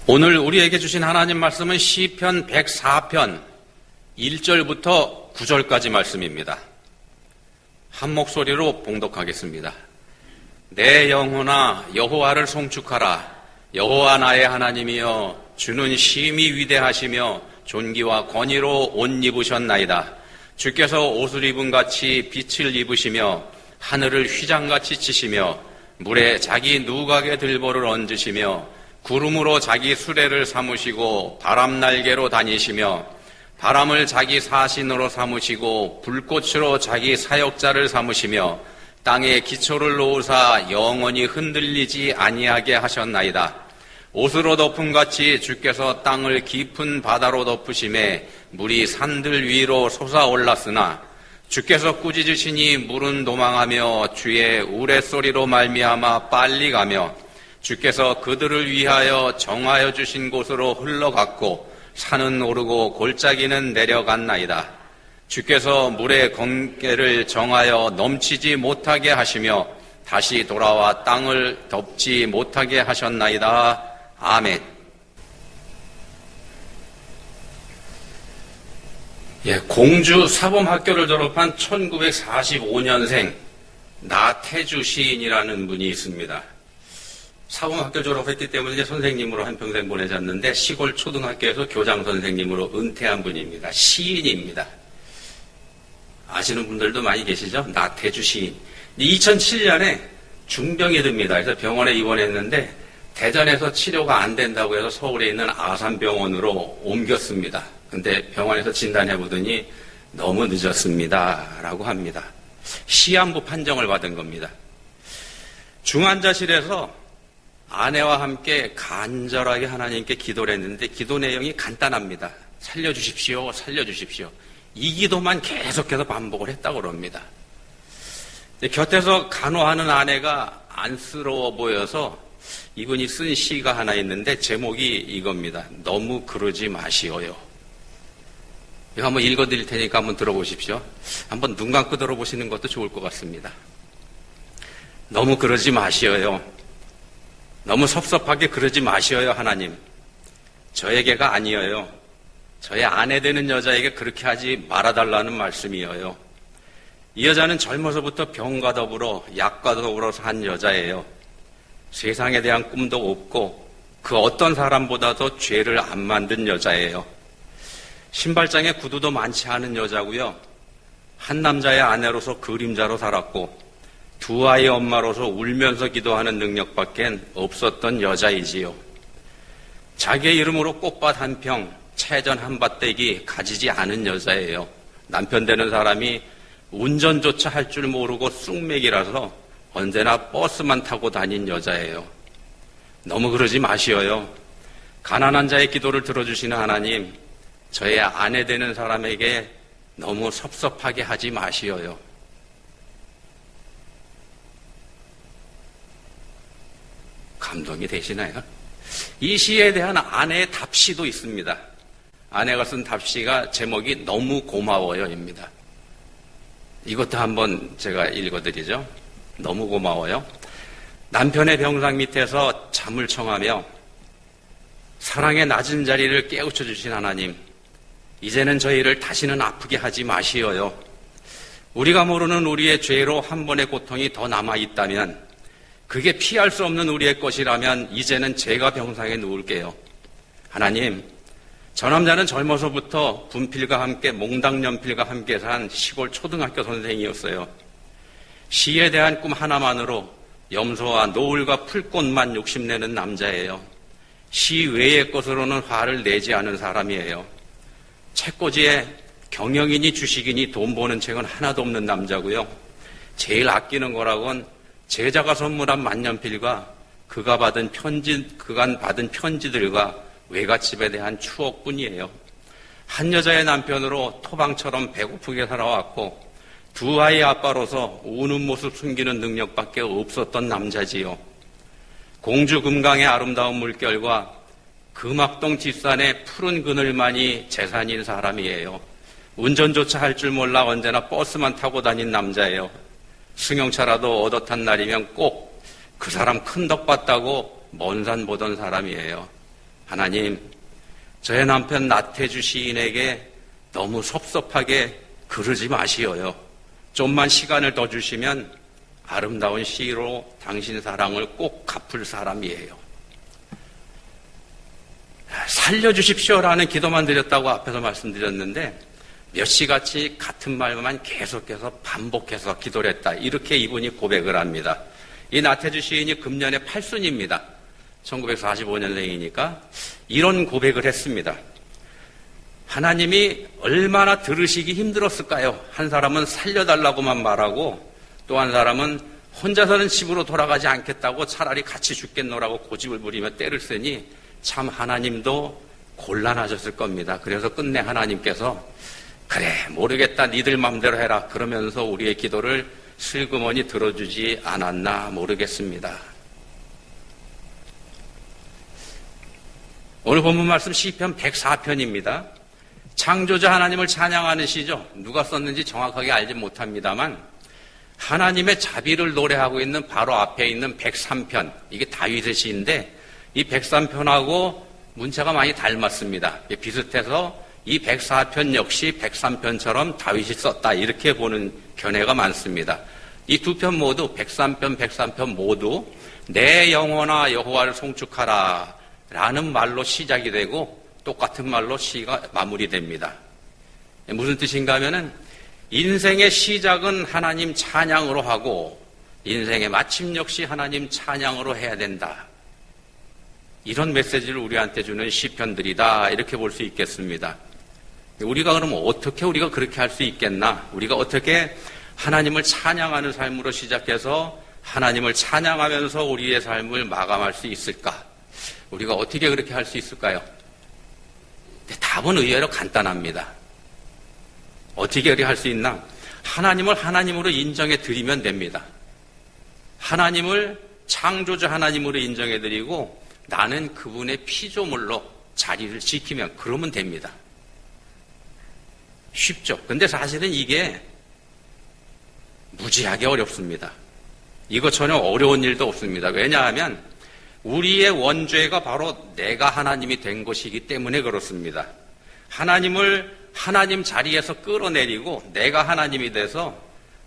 오늘 우리에게 주신 하나님 말씀은 시편 104편 1절부터 9절까지 말씀입니다. 한 목소리로 봉독하겠습니다. 내 영혼아 여호와를 송축하라. 여호와 나의 하나님이여 주는 심히 위대하시며 존귀와 권위로 옷 입으셨나이다. 주께서 옷을 입은 같이 빛을 입으시며 하늘을 휘장같이 치시며 물에 자기 누각의 들보를 얹으시며 구름으로 자기 수레를 삼으시고 바람 날개로 다니시며 바람을 자기 사신으로 삼으시고 불꽃으로 자기 사역자를 삼으시며 땅에 기초를 놓으사 영원히 흔들리지 아니하게 하셨나이다. 옷으로 덮음같이 주께서 땅을 깊은 바다로 덮으심에 물이 산들 위로 솟아올랐으나 주께서 꾸짖으시니 물은 도망하며 주의 우레소리로 말미암아 빨리 가며 주께서 그들을 위하여 정하여 주신 곳으로 흘러갔고 산은 오르고 골짜기는 내려갔나이다. 주께서 물의 건개를 정하여 넘치지 못하게 하시며 다시 돌아와 땅을 덮지 못하게 하셨나이다. 아멘. 공주 사범학교를 졸업한 1945년생 나태주 시인이라는 분이 있습니다. 사범학교 졸업했기 때문에 선생님으로 한평생 보내셨는데 시골 초등학교에서 교장 선생님으로 은퇴한 분입니다. 시인입니다. 아시는 분들도 많이 계시죠? 나태주 시인. 2007년에 중병이 듭니다. 그래서 병원에 입원했는데 대전에서 치료가 안 된다고 해서 서울에 있는 아산병원으로 옮겼습니다. 근데 병원에서 진단해보더니 너무 늦었습니다. 라고 합니다. 시한부 판정을 받은 겁니다. 중환자실에서 아내와 함께 간절하게 하나님께 기도를 했는데 기도 내용이 간단합니다. 살려주십시오, 살려주십시오. 이 기도만 계속해서 반복을 했다고 그럽니다. 곁에서 간호하는 아내가 안쓰러워 보여서 이분이 쓴 시가 하나 있는데 제목이 이겁니다. 너무 그러지 마시오요. 이거 한번 읽어드릴 테니까 한번 들어보십시오. 한번 눈 감고 들어보시는 것도 좋을 것 같습니다. 너무 그러지 마시오요. 너무 섭섭하게 그러지 마시어요, 하나님. 저에게가 아니어요. 저의 아내 되는 여자에게 그렇게 하지 말아달라는 말씀이에요. 이 여자는 젊어서부터 병과 더불어 약과 더불어 산 여자예요. 세상에 대한 꿈도 없고 그 어떤 사람보다도 죄를 안 만든 여자예요. 신발장에 구두도 많지 않은 여자고요. 한 남자의 아내로서 그림자로 살았고 두 아이의 엄마로서 울면서 기도하는 능력밖엔 없었던 여자이지요. 자기의 이름으로 꽃밭 한 평, 채전 한 밭대기 가지지 않은 여자예요. 남편 되는 사람이 운전조차 할 줄 모르고 쑥맥이라서 언제나 버스만 타고 다닌 여자예요. 너무 그러지 마시어요. 가난한 자의 기도를 들어주시는 하나님, 저의 아내 되는 사람에게 너무 섭섭하게 하지 마시어요. 감동이 되시나요? 이 시에 대한 아내의 답시도 있습니다. 아내가 쓴 답시가 제목이 너무 고마워요입니다. 이것도 한번 제가 읽어드리죠. 너무 고마워요. 남편의 병상 밑에서 잠을 청하며 사랑의 낮은 자리를 깨우쳐 주신 하나님, 이제는 저희를 다시는 아프게 하지 마시어요. 우리가 모르는 우리의 죄로 한 번의 고통이 더 남아있다면, 그게 피할 수 없는 우리의 것이라면 이제는 제가 병상에 누울게요. 하나님, 저 남자는 젊어서부터 분필과 함께 몽당 연필과 함께 산 시골 초등학교 선생이었어요. 시에 대한 꿈 하나만으로 염소와 노을과 풀꽃만 욕심내는 남자예요. 시 외의 것으로는 화를 내지 않은 사람이에요. 책꽂이에 경영이니 주식이니 돈 버는 책은 하나도 없는 남자고요. 제일 아끼는 거라곤 제자가 선물한 만년필과 그간 받은 편지들과 외갓집에 대한 추억뿐이에요. 한 여자의 남편으로 토방처럼 배고프게 살아왔고 두 아이의 아빠로서 우는 모습 숨기는 능력밖에 없었던 남자지요. 공주 금강의 아름다운 물결과 금악동 뒷산의 푸른 그늘만이 재산인 사람이에요. 운전조차 할 줄 몰라 언제나 버스만 타고 다닌 남자예요. 승용차라도 얻어 탄 날이면 꼭 그 사람 큰 덕 봤다고 먼 산 보던 사람이에요. 하나님, 저의 남편 나태주 시인에게 너무 섭섭하게 그러지 마시어요. 좀만 시간을 더 주시면 아름다운 시로 당신 사랑을 꼭 갚을 사람이에요. 살려주십시오라는 기도만 드렸다고 앞에서 말씀드렸는데 몇 시같이 같은 말만 계속해서 반복해서 기도를 했다. 이렇게 이분이 고백을 합니다. 이 나태주 시인이 금년에 8순입니다. 1945년생이니까 이런 고백을 했습니다. 하나님이 얼마나 들으시기 힘들었을까요? 한 사람은 살려달라고만 말하고 또 한 사람은 혼자서는 집으로 돌아가지 않겠다고 차라리 같이 죽겠노라고 고집을 부리며 때를 쓰니 참 하나님도 곤란하셨을 겁니다. 그래서 끝내 하나님께서 그래 모르겠다 니들 맘대로 해라 그러면서 우리의 기도를 슬그머니 들어주지 않았나 모르겠습니다. 오늘 본문 말씀 시편 104편입니다. 창조자 하나님을 찬양하는 시죠. 누가 썼는지 정확하게 알지 못합니다만 하나님의 자비를 노래하고 있는 바로 앞에 있는 103편, 이게 다윗의 시인데 이 103편하고 문체가 많이 닮았습니다. 비슷해서 이 104편 역시 103편처럼 다윗이 썼다 이렇게 보는 견해가 많습니다. 이 두 편 모두 103편, 103편 모두 내 영혼아 여호와를 송축하라 라는 말로 시작이 되고 똑같은 말로 시가 마무리됩니다. 무슨 뜻인가 하면은 인생의 시작은 하나님 찬양으로 하고 인생의 마침 역시 하나님 찬양으로 해야 된다. 이런 메시지를 우리한테 주는 시편들이다. 이렇게 볼 수 있겠습니다. 우리가 그러면 어떻게 우리가 그렇게 할 수 있겠나? 우리가 어떻게 하나님을 찬양하는 삶으로 시작해서 하나님을 찬양하면서 우리의 삶을 마감할 수 있을까? 우리가 어떻게 그렇게 할 수 있을까요? 답은 의외로 간단합니다. 어떻게 그렇게 할 수 있나? 하나님을 하나님으로 인정해 드리면 됩니다. 하나님을 창조주 하나님으로 인정해 드리고 나는 그분의 피조물로 자리를 지키면 그러면 됩니다. 쉽죠. 근데 사실은 이게 무지하게 어렵습니다. 이거 전혀 어려운 일도 없습니다. 왜냐하면 우리의 원죄가 바로 내가 하나님이 된 것이기 때문에 그렇습니다. 하나님을 하나님 자리에서 끌어내리고 내가 하나님이 돼서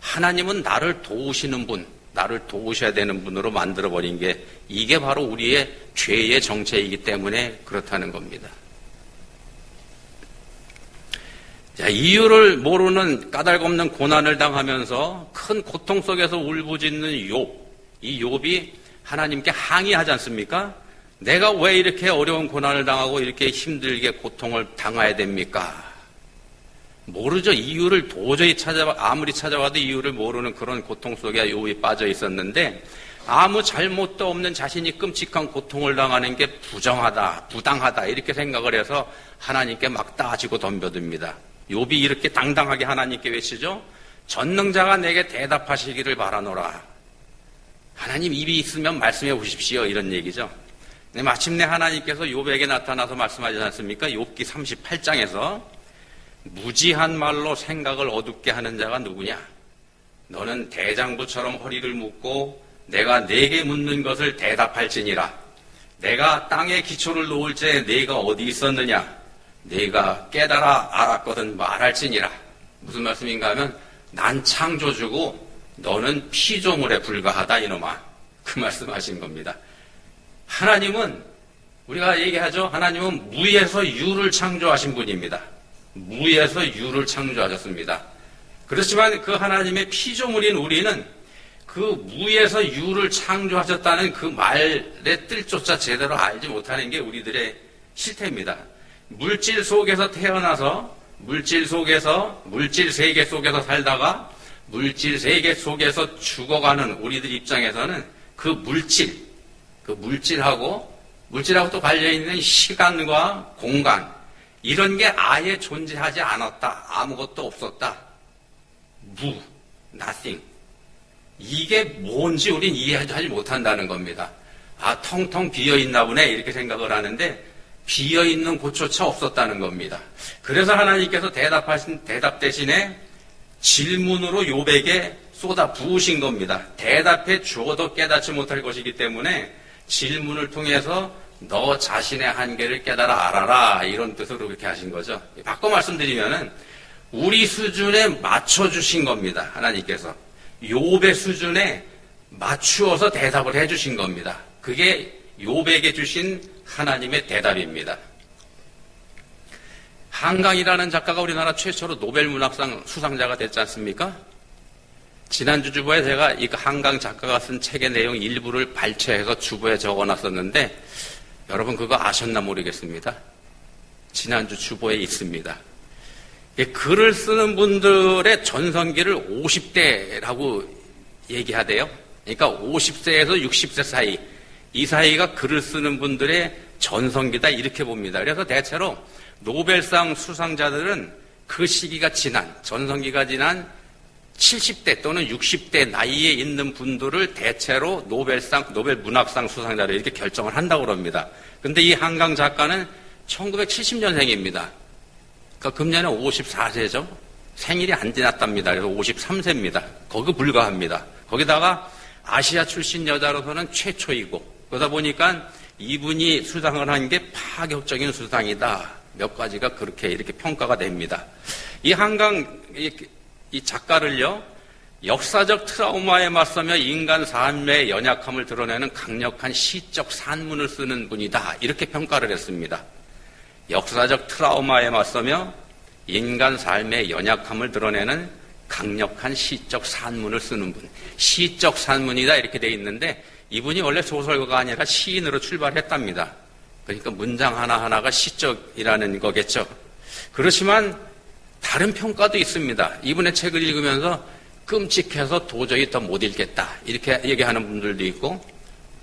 하나님은 나를 도우시는 분, 나를 도우셔야 되는 분으로 만들어버린 게 이게 바로 우리의 죄의 정체이기 때문에 그렇다는 겁니다. 자, 이유를 모르는 까닭없는 고난을 당하면서 큰 고통 속에서 울부짖는 욥, 이 욥이 하나님께 항의하지 않습니까? 내가 왜 이렇게 어려운 고난을 당하고 이렇게 힘들게 고통을 당해야 됩니까? 모르죠. 이유를 도저히 아무리 찾아봐도 이유를 모르는 그런 고통 속에 욥이 빠져 있었는데 아무 잘못도 없는 자신이 끔찍한 고통을 당하는 게 부정하다, 부당하다 이렇게 생각을 해서 하나님께 막 따지고 덤벼듭니다. 욥이 이렇게 당당하게 하나님께 외치죠. 전능자가 내게 대답하시기를 바라노라. 하나님 입이 있으면 말씀해 보십시오. 이런 얘기죠. 근데 마침내 하나님께서 욥에게 나타나서 말씀하지 않습니까? 욥기 38장에서 무지한 말로 생각을 어둡게 하는 자가 누구냐? 너는 대장부처럼 허리를 묶고 내가 네게 묻는 것을 대답할지니라. 내가 땅에 기초를 놓을 때 네가 어디 있었느냐? 네가 깨달아 알았거든 말할지니라. 무슨 말씀인가 하면 난 창조주고 너는 피조물에 불과하다 이놈아. 그 말씀하신 겁니다. 하나님은 우리가 얘기하죠. 하나님은 무에서 유를 창조하신 분입니다. 무에서 유를 창조하셨습니다. 그렇지만 그 하나님의 피조물인 우리는 그 무에서 유를 창조하셨다는 그 말의 뜻조차 제대로 알지 못하는 게 우리들의 실태입니다. 물질 속에서 태어나서 물질 세계 속에서 살다가 물질 세계 속에서 죽어가는 우리들 입장에서는 그 물질하고 또 관련있는 시간과 공간 이런 게 아예 존재하지 않았다. 아무것도 없었다. nothing. 이게 뭔지 우린 이해하지 못한다는 겁니다. 아, 텅텅 비어있나 보네 이렇게 생각을 하는데 비어있는 곳조차 없었다는 겁니다. 그래서 하나님께서 대답 대신에 질문으로 욥에게 쏟아 부으신 겁니다. 대답해 주어도 깨닫지 못할 것이기 때문에 질문을 통해서 너 자신의 한계를 깨달아 알아라. 이런 뜻으로 그렇게 하신 거죠. 바꿔 말씀드리면은 우리 수준에 맞춰주신 겁니다. 하나님께서. 욥의 수준에 맞추어서 대답을 해주신 겁니다. 그게 욥에게 주신 하나님의 대답입니다. 한강이라는 작가가 우리나라 최초로 노벨 문학상 수상자가 됐지 않습니까? 지난주 주보에 제가 이 한강 작가가 쓴 책의 내용 일부를 발췌해서 주보에 적어놨었는데 여러분 그거 아셨나 모르겠습니다. 지난주 주보에 있습니다. 글을 쓰는 분들의 전성기를 50대라고 얘기하대요. 그러니까 50세에서 60세 사이, 이 사이가 글을 쓰는 분들의 전성기다 이렇게 봅니다. 그래서 대체로 노벨상 수상자들은 그 시기가 지난, 전성기가 지난 70대 또는 60대 나이에 있는 분들을 대체로 노벨 문학상 수상자로 이렇게 결정을 한다고 그럽니다. 근데 이 한강 작가는 1970년생입니다. 그러니까 금년에 54세죠. 생일이 안 지났답니다. 그래서 53세입니다. 거기 불과합니다. 거기다가 아시아 출신 여자로서는 최초이고 그러다 보니까 이분이 수상을 한 게 파격적인 수상이다. 몇 가지가 그렇게 이렇게 평가가 됩니다. 이 한강 이 작가를요, 역사적 트라우마에 맞서며 인간 삶의 연약함을 드러내는 강력한 시적 산문을 쓰는 분이다. 이렇게 평가를 했습니다. 역사적 트라우마에 맞서며 인간 삶의 연약함을 드러내는 강력한 시적 산문을 쓰는 분. 시적 산문이다 이렇게 돼 있는데 이분이 원래 소설가가 아니라 시인으로 출발했답니다. 그러니까 문장 하나하나가 시적이라는 거겠죠. 그렇지만 다른 평가도 있습니다. 이분의 책을 읽으면서 끔찍해서 도저히 더 못 읽겠다 이렇게 얘기하는 분들도 있고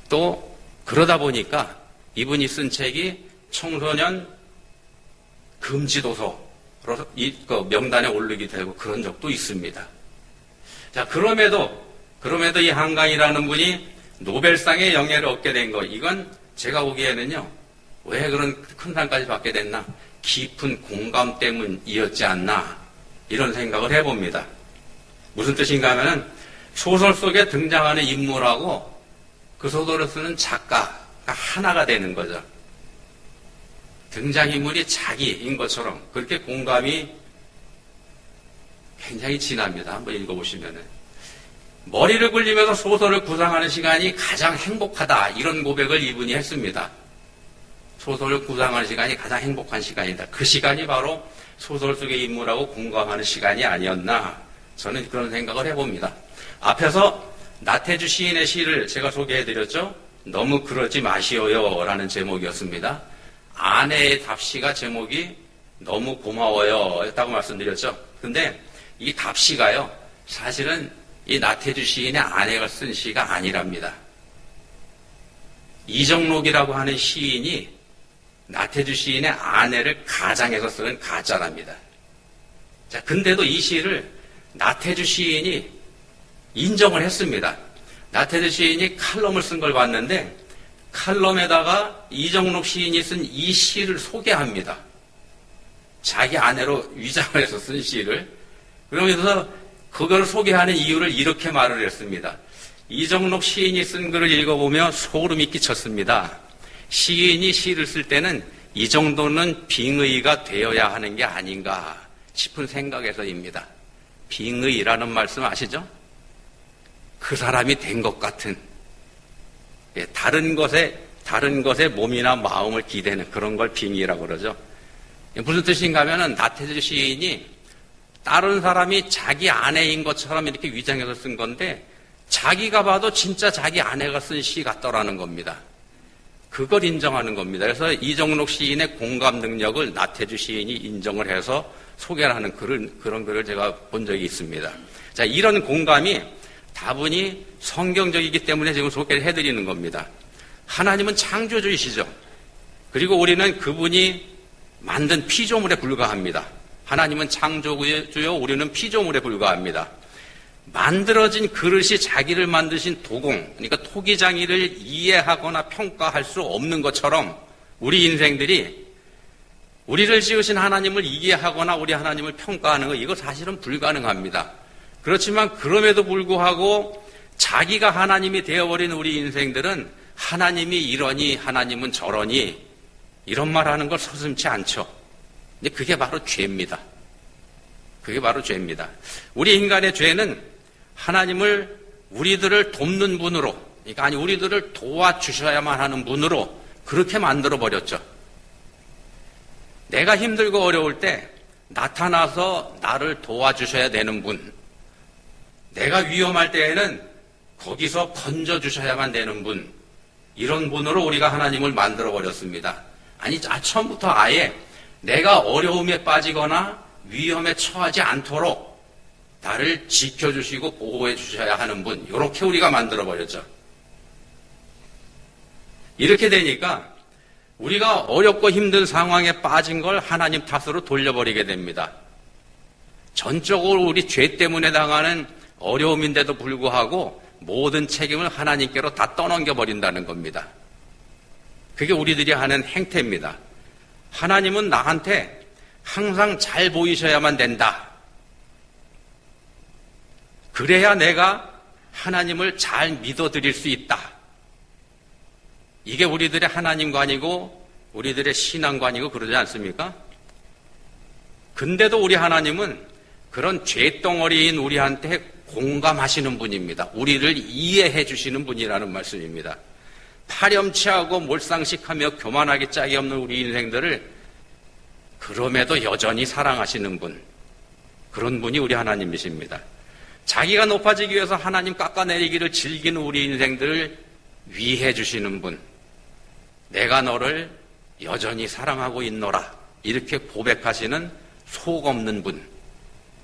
또 그러다 보니까 이분이 쓴 책이 청소년 금지도서로 명단에 오르게 되고 그런 적도 있습니다. 자, 그럼에도 이 한강이라는 분이 노벨상의 영예를 얻게 된 거, 이건 제가 보기에는요, 왜 그런 큰 상까지 받게 됐나? 깊은 공감 때문이었지 않나? 이런 생각을 해봅니다. 무슨 뜻인가 하면은 소설 속에 등장하는 인물하고 그 소설을 쓰는 작가가 하나가 되는 거죠. 등장인물이 자기인 것처럼 그렇게 공감이 굉장히 진합니다. 한번 읽어보시면은. 머리를 굴리면서 소설을 구상하는 시간이 가장 행복하다. 이런 고백을 이분이 했습니다. 소설을 구상하는 시간이 가장 행복한 시간이다. 그 시간이 바로 소설 속의 인물하고 공감하는 시간이 아니었나. 저는 그런 생각을 해봅니다. 앞에서 나태주 시인의 시를 제가 소개해드렸죠. 너무 그러지 마시오요 라는 제목이었습니다. 아내의 답시가 제목이 너무 고마워요 였다고 말씀드렸죠. 근데 이 답시가요, 사실은 이 나태주 시인의 아내가 쓴 시가 아니랍니다. 이정록이라고 하는 시인이 나태주 시인의 아내를 가장해서 쓰는 가짜랍니다. 자, 근데도 이 시를 나태주 시인이 인정을 했습니다. 나태주 시인이 칼럼을 쓴 걸 봤는데 칼럼에다가 이정록 시인이 쓴 이 시를 소개합니다. 자기 아내로 위장을 해서 쓴 시를. 그러면서 그걸 소개하는 이유를 이렇게 말을 했습니다. 이정록 시인이 쓴 글을 읽어보며 소름이 끼쳤습니다. 시인이 시를 쓸 때는 이 정도는 빙의가 되어야 하는 게 아닌가 싶은 생각에서입니다. 빙의라는 말씀 아시죠? 그 사람이 된 것 같은, 다른 것에 몸이나 마음을 기대는 그런 걸 빙의라고 그러죠. 무슨 뜻인가 하면은 나태주 시인이 다른 사람이 자기 아내인 것처럼 이렇게 위장해서 쓴 건데 자기가 봐도 진짜 자기 아내가 쓴 시 같더라는 겁니다. 그걸 인정하는 겁니다. 그래서 이정록 시인의 공감 능력을 나태주 시인이 인정을 해서 소개를 하는 그런 글을 제가 본 적이 있습니다. 자, 이런 공감이 다분히 성경적이기 때문에 지금 소개를 해드리는 겁니다. 하나님은 창조주이시죠. 그리고 우리는 그분이 만든 피조물에 불과합니다. 하나님은 창조주요, 우리는 피조물에 불과합니다. 만들어진 그릇이 자기를 만드신 도공, 그러니까 토기장이를 이해하거나 평가할 수 없는 것처럼 우리 인생들이 우리를 지으신 하나님을 이해하거나 우리 하나님을 평가하는 거, 이거 사실은 불가능합니다. 그렇지만 그럼에도 불구하고 자기가 하나님이 되어버린 우리 인생들은 하나님이 이러니 하나님은 저러니 이런 말 하는 걸 서슴지 않죠. 근데 그게 바로 죄입니다. 그게 바로 죄입니다. 우리 인간의 죄는 하나님을 우리들을 돕는 분으로, 그러니까 아니 우리들을 도와주셔야만 하는 분으로 그렇게 만들어 버렸죠. 내가 힘들고 어려울 때 나타나서 나를 도와주셔야 되는 분, 내가 위험할 때에는 거기서 건져주셔야만 되는 분, 이런 분으로 우리가 하나님을 만들어 버렸습니다. 아니 처음부터 아예 내가 어려움에 빠지거나 위험에 처하지 않도록 나를 지켜주시고 보호해 주셔야 하는 분, 이렇게 우리가 만들어 버렸죠. 이렇게 되니까 우리가 어렵고 힘든 상황에 빠진 걸 하나님 탓으로 돌려버리게 됩니다. 전적으로 우리 죄 때문에 당하는 어려움인데도 불구하고 모든 책임을 하나님께로 다 떠넘겨버린다는 겁니다. 그게 우리들이 하는 행태입니다. 하나님은 나한테 항상 잘 보이셔야만 된다. 그래야 내가 하나님을 잘 믿어드릴 수 있다. 이게 우리들의 하나님관이고 우리들의 신앙관이고 그러지 않습니까? 근데도 우리 하나님은 그런 죄덩어리인 우리한테 공감하시는 분입니다. 우리를 이해해 주시는 분이라는 말씀입니다. 파렴치하고 몰상식하며 교만하기 짝이 없는 우리 인생들을 그럼에도 여전히 사랑하시는 분, 그런 분이 우리 하나님이십니다. 자기가 높아지기 위해서 하나님 깎아내리기를 즐기는 우리 인생들을 위해 주시는 분, 내가 너를 여전히 사랑하고 있노라 이렇게 고백하시는 속 없는 분,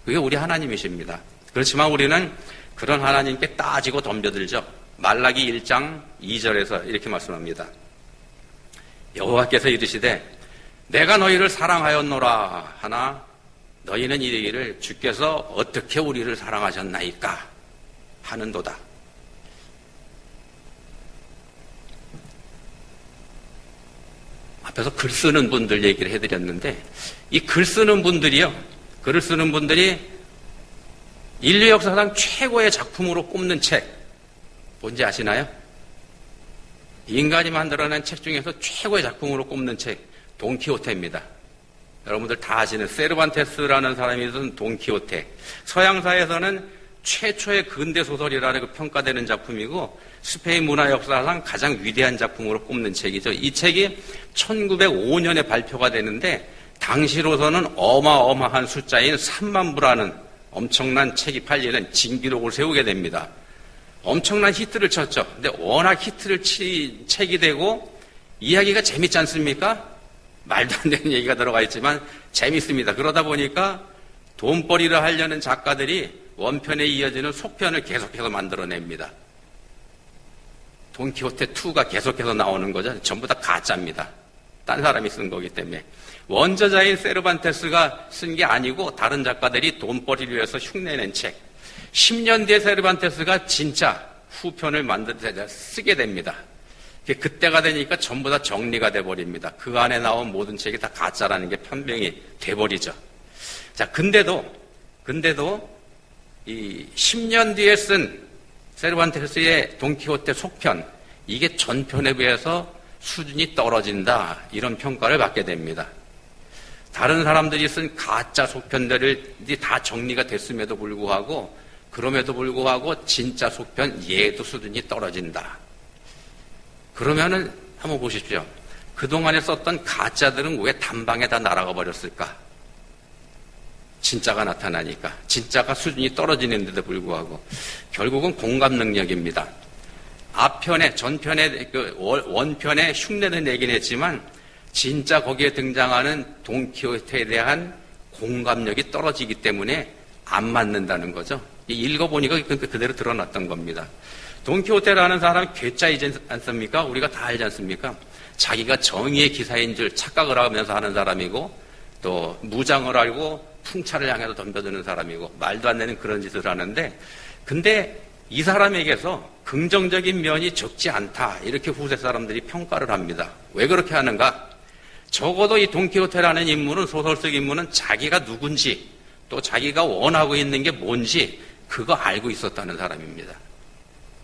그게 우리 하나님이십니다. 그렇지만 우리는 그런 하나님께 따지고 덤벼들죠. 말라기 1장 2절에서 이렇게 말씀합니다. 여호와께서 이르시되 내가 너희를 사랑하였노라 하나 너희는 이르기를 주께서 어떻게 우리를 사랑하셨나이까 하는도다. 앞에서 글 쓰는 분들 얘기를 해드렸는데 이 글 쓰는 분들이요, 글을 쓰는 분들이 인류 역사상 최고의 작품으로 꼽는 책 뭔지 아시나요? 인간이 만들어낸 책 중에서 최고의 작품으로 꼽는 책 돈키호테입니다. 여러분들 다 아시는 세르반테스라는 사람이 쓴 돈키호테, 서양사에서는 최초의 근대소설이라는 그 평가되는 작품이고 스페인 문화 역사상 가장 위대한 작품으로 꼽는 책이죠. 이 책이 1905년에 발표가 되는데 당시로서는 어마어마한 숫자인 3만 부라는 엄청난 책이 팔리는 진기록을 세우게 됩니다. 엄청난 히트를 쳤죠. 근데 워낙 히트를 친 책이 되고 이야기가 재밌지 않습니까? 말도 안 되는 얘기가 들어가 있지만 재밌습니다. 그러다 보니까 돈벌이를 하려는 작가들이 원편에 이어지는 속편을 계속해서 만들어냅니다. 돈키호테2가 계속해서 나오는 거죠. 전부 다 가짜입니다. 딴 사람이 쓴 거기 때문에. 원저자인 세르반테스가 쓴 게 아니고 다른 작가들이 돈벌이를 위해서 흉내낸 책. 10년 뒤에 세르반테스가 진짜 후편을 쓰게 됩니다. 그때가 되니까 전부 다 정리가 돼버립니다. 그 안에 나온 모든 책이 다 가짜라는 게 판명이 돼버리죠. 자, 근데도 이 10년 뒤에 쓴 세르반테스의 돈키호테 속편, 이게 전편에 비해서 수준이 떨어진다, 이런 평가를 받게 됩니다. 다른 사람들이 쓴 가짜 속편들이 다 정리가 됐음에도 불구하고, 그럼에도 불구하고 진짜 속편 얘도 수준이 떨어진다. 그러면은 한번 보십시오. 그동안에 썼던 가짜들은 왜 단방에 다 날아가 버렸을까? 진짜가 나타나니까. 진짜가 수준이 떨어지는데도 불구하고. 결국은 공감 능력입니다. 앞편에, 전편에, 원편에 흉내는 내긴 했지만 진짜 거기에 등장하는 돈키호테에 대한 공감력이 떨어지기 때문에 안 맞는다는 거죠. 읽어보니까 그대로 드러났던 겁니다. 돈키호테라는 사람은 괴짜이지 않습니까? 우리가 다 알지 않습니까? 자기가 정의의 기사인 줄 착각을 하면서 하는 사람이고, 또 무장을 알고 풍차를 향해서 덤벼드는 사람이고, 말도 안 되는 그런 짓을 하는데, 근데 이 사람에게서 긍정적인 면이 적지 않다, 이렇게 후세 사람들이 평가를 합니다. 왜 그렇게 하는가? 적어도 이 돈키호테라는 인물은, 소설 속 인물은 자기가 누군지, 또 자기가 원하고 있는 게 뭔지 그거 알고 있었다는 사람입니다.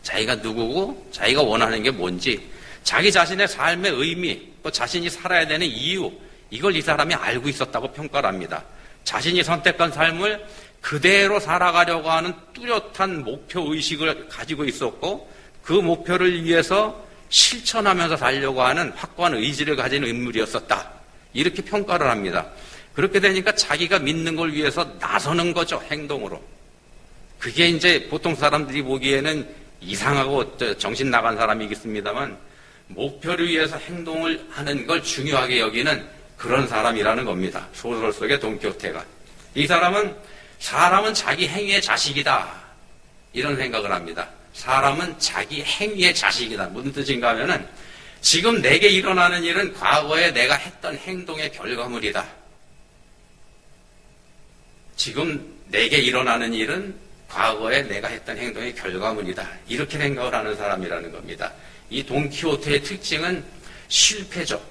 자기가 누구고 자기가 원하는 게 뭔지 자기 자신의 삶의 의미, 또 자신이 살아야 되는 이유, 이걸 이 사람이 알고 있었다고 평가를 합니다. 자신이 선택한 삶을 그대로 살아가려고 하는 뚜렷한 목표의식을 가지고 있었고, 그 목표를 위해서 실천하면서 살려고 하는 확고한 의지를 가진 인물이었었다. 이렇게 평가를 합니다. 그렇게 되니까 자기가 믿는 걸 위해서 나서는 거죠, 행동으로. 그게 이제 보통 사람들이 보기에는 이상하고 정신 나간 사람이겠습니다만, 목표를 위해서 행동을 하는 걸 중요하게 여기는 그런 사람이라는 겁니다. 소설 속의 돈키호테가. 이 사람은 자기 행위의 자식이다, 이런 생각을 합니다. 사람은 자기 행위의 자식이다. 무슨 뜻인가 하면은 지금 내게 일어나는 일은 과거에 내가 했던 행동의 결과물이다. 지금 내게 일어나는 일은 과거에 내가 했던 행동의 결과물이다. 이렇게 생각을 하는 사람이라는 겁니다. 이 돈키호테의 특징은 실패죠.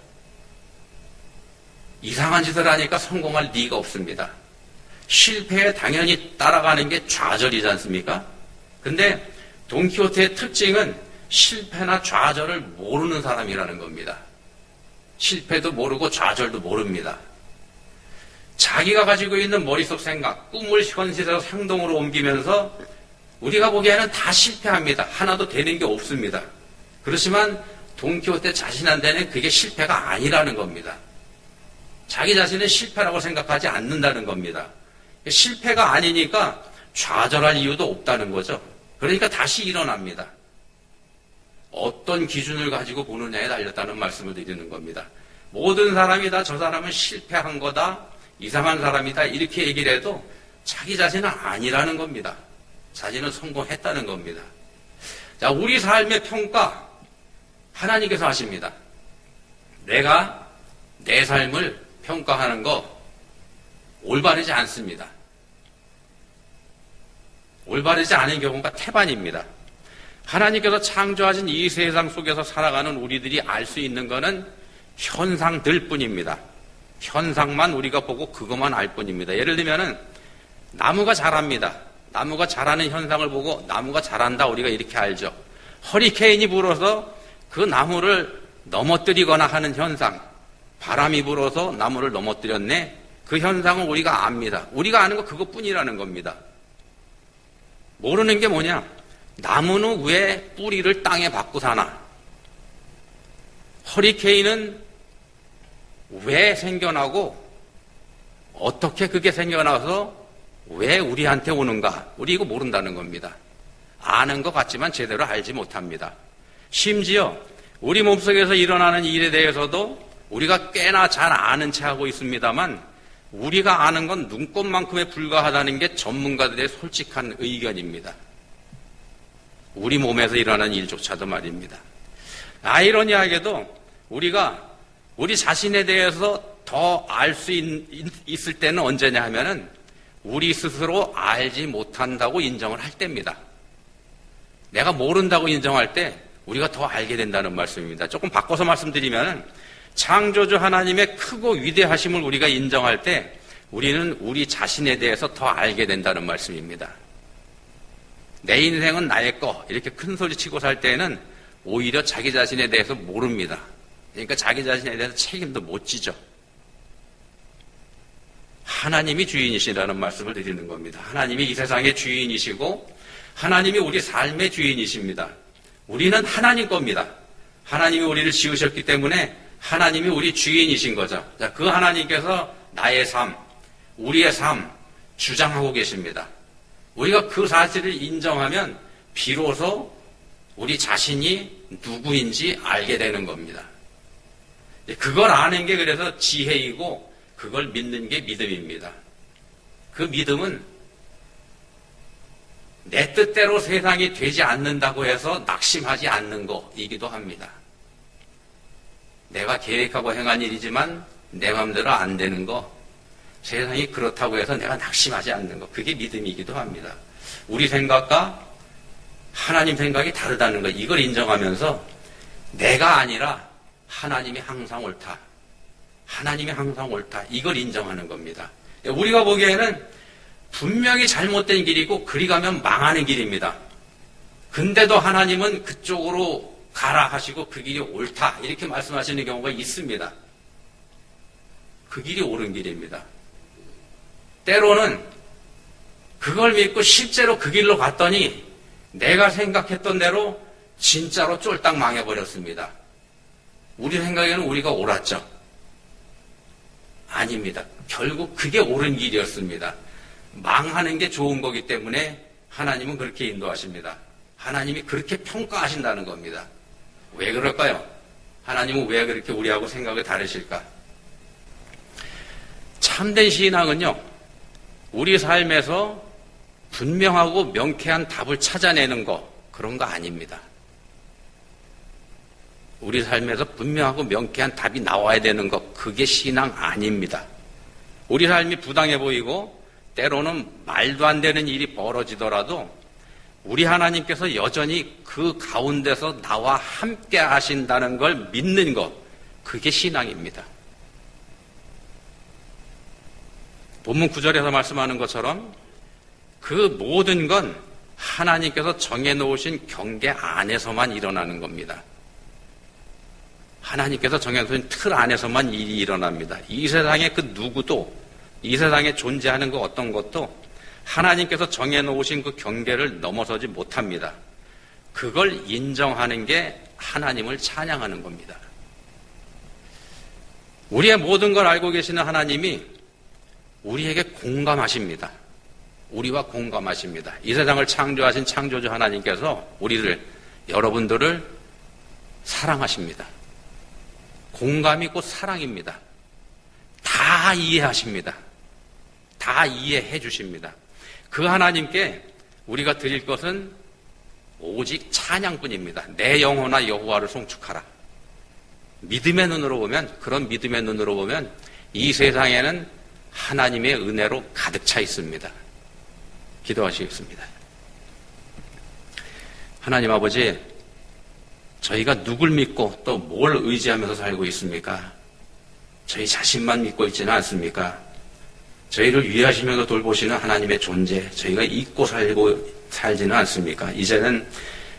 이상한 짓을 하니까 성공할 리가 없습니다. 실패에 당연히 따라가는 게 좌절이지 않습니까? 근데 돈키호테의 특징은 실패나 좌절을 모르는 사람이라는 겁니다. 실패도 모르고 좌절도 모릅니다. 자기가 가지고 있는 머릿속 생각, 꿈을 현실에서 행동으로 옮기면서 우리가 보기에는 다 실패합니다. 하나도 되는 게 없습니다. 그렇지만 돈키호테 자신한테는 그게 실패가 아니라는 겁니다. 자기 자신은 실패라고 생각하지 않는다는 겁니다. 실패가 아니니까 좌절할 이유도 없다는 거죠. 그러니까 다시 일어납니다. 어떤 기준을 가지고 보느냐에 달렸다는 말씀을 드리는 겁니다. 모든 사람이 다 저 사람은 실패한 거다, 이상한 사람이다, 이렇게 얘기를 해도 자기 자신은 아니라는 겁니다. 자신은 성공했다는 겁니다. 자, 우리 삶의 평가, 하나님께서 하십니다. 내가 내 삶을 평가하는 거 올바르지 않습니다. 올바르지 않은 경우가 태반입니다. 하나님께서 창조하신 이 세상 속에서 살아가는 우리들이 알 수 있는 것은 현상들 뿐입니다. 현상만 우리가 보고 그것만 알 뿐입니다. 예를 들면은 나무가 자랍니다. 나무가 자라는 현상을 보고 나무가 자란다, 우리가 이렇게 알죠. 허리케인이 불어서 그 나무를 넘어뜨리거나 하는 현상, 바람이 불어서 나무를 넘어뜨렸네, 그 현상은 우리가 압니다. 우리가 아는 거 그것뿐이라는 겁니다. 모르는 게 뭐냐? 나무는 왜 뿌리를 땅에 박고 사나? 허리케인은 왜 생겨나고 어떻게 그게 생겨나서 왜 우리한테 오는가? 우리 이거 모른다는 겁니다. 아는 것 같지만 제대로 알지 못합니다. 심지어 우리 몸속에서 일어나는 일에 대해서도 우리가 꽤나 잘 아는 체 하고 있습니다만, 우리가 아는 건 눈꼽만큼에 불과하다는 게 전문가들의 솔직한 의견입니다. 우리 몸에서 일어나는 일조차도 말입니다. 아이러니하게도 우리가 우리 자신에 대해서 더 알 수 있을 때는 언제냐 하면은 우리 스스로 알지 못한다고 인정을 할 때입니다. 내가 모른다고 인정할 때 우리가 더 알게 된다는 말씀입니다. 조금 바꿔서 말씀드리면은 창조주 하나님의 크고 위대하심을 우리가 인정할 때 우리는 우리 자신에 대해서 더 알게 된다는 말씀입니다. 내 인생은 나의 거, 이렇게 큰 소리 치고 살 때는 오히려 자기 자신에 대해서 모릅니다. 그러니까 자기 자신에 대해서 책임도 못 지죠. 하나님이 주인이시라는 말씀을 드리는 겁니다. 하나님이 이 세상의 주인이시고 하나님이 우리 삶의 주인이십니다. 우리는 하나님 겁니다. 하나님이 우리를 지으셨기 때문에 하나님이 우리 주인이신 거죠. 자, 그 하나님께서 나의 삶, 우리의 삶 주장하고 계십니다. 우리가 그 사실을 인정하면 비로소 우리 자신이 누구인지 알게 되는 겁니다. 그걸 아는 게 그래서 지혜이고 그걸 믿는 게 믿음입니다. 그 믿음은 내 뜻대로 세상이 되지 않는다고 해서 낙심하지 않는 거이기도 합니다. 내가 계획하고 행한 일이지만 내 마음대로 안 되는 거, 세상이 그렇다고 해서 내가 낙심하지 않는 거, 그게 믿음이기도 합니다. 우리 생각과 하나님 생각이 다르다는 거, 이걸 인정하면서 내가 아니라 하나님이 항상 옳다, 하나님이 항상 옳다, 이걸 인정하는 겁니다. 우리가 보기에는 분명히 잘못된 길이고 그리 가면 망하는 길입니다. 근데도 하나님은 그쪽으로 가라 하시고 그 길이 옳다 이렇게 말씀하시는 경우가 있습니다. 그 길이 옳은 길입니다. 때로는 그걸 믿고 실제로 그 길로 갔더니 내가 생각했던 대로 진짜로 쫄딱 망해버렸습니다. 우리 생각에는 우리가 옳았죠. 아닙니다. 결국 그게 옳은 길이었습니다. 망하는 게 좋은 거기 때문에 하나님은 그렇게 인도하십니다. 하나님이 그렇게 평가하신다는 겁니다. 왜 그럴까요? 하나님은 왜 그렇게 우리하고 생각이 다르실까? 참된 신앙은요, 우리 삶에서 분명하고 명쾌한 답을 찾아내는 거, 그런 거 아닙니다. 우리 삶에서 분명하고 명쾌한 답이 나와야 되는 것, 그게 신앙 아닙니다. 우리 삶이 부당해 보이고 때로는 말도 안 되는 일이 벌어지더라도 우리 하나님께서 여전히 그 가운데서 나와 함께 하신다는 걸 믿는 것, 그게 신앙입니다. 본문 9절에서 말씀하는 것처럼 그 모든 건 하나님께서 정해놓으신 경계 안에서만 일어나는 겁니다. 하나님께서 정해놓으신 틀 안에서만 일이 일어납니다. 이 세상에 그 누구도, 이 세상에 존재하는 그 어떤 것도 하나님께서 정해놓으신 그 경계를 넘어서지 못합니다. 그걸 인정하는 게 하나님을 찬양하는 겁니다. 우리의 모든 걸 알고 계시는 하나님이 우리에게 공감하십니다. 우리와 공감하십니다. 이 세상을 창조하신 창조주 하나님께서 우리를, 여러분들을 사랑하십니다. 공감이 곧 사랑입니다. 다 이해하십니다. 다 이해해 주십니다. 그 하나님께 우리가 드릴 것은 오직 찬양뿐입니다. 내 영혼아 여호와를 송축하라. 믿음의 눈으로 보면, 그런 믿음의 눈으로 보면 이 세상에는 하나님의 은혜로 가득 차 있습니다. 기도하시겠습니다. 하나님 아버지, 저희가 누굴 믿고 또 뭘 의지하면서 살고 있습니까? 저희 자신만 믿고 있지는 않습니까? 저희를 위하시면서 돌보시는 하나님의 존재, 저희가 잊고 살지는 않습니까? 이제는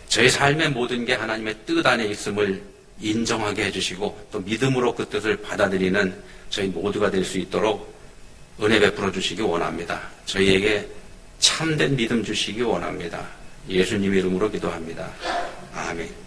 저희 삶의 모든 게 하나님의 뜻 안에 있음을 인정하게 해주시고 또 믿음으로 그 뜻을 받아들이는 저희 모두가 될 수 있도록 은혜 베풀어 주시기 원합니다. 저희에게 참된 믿음 주시기 원합니다. 예수님 이름으로 기도합니다. 아멘.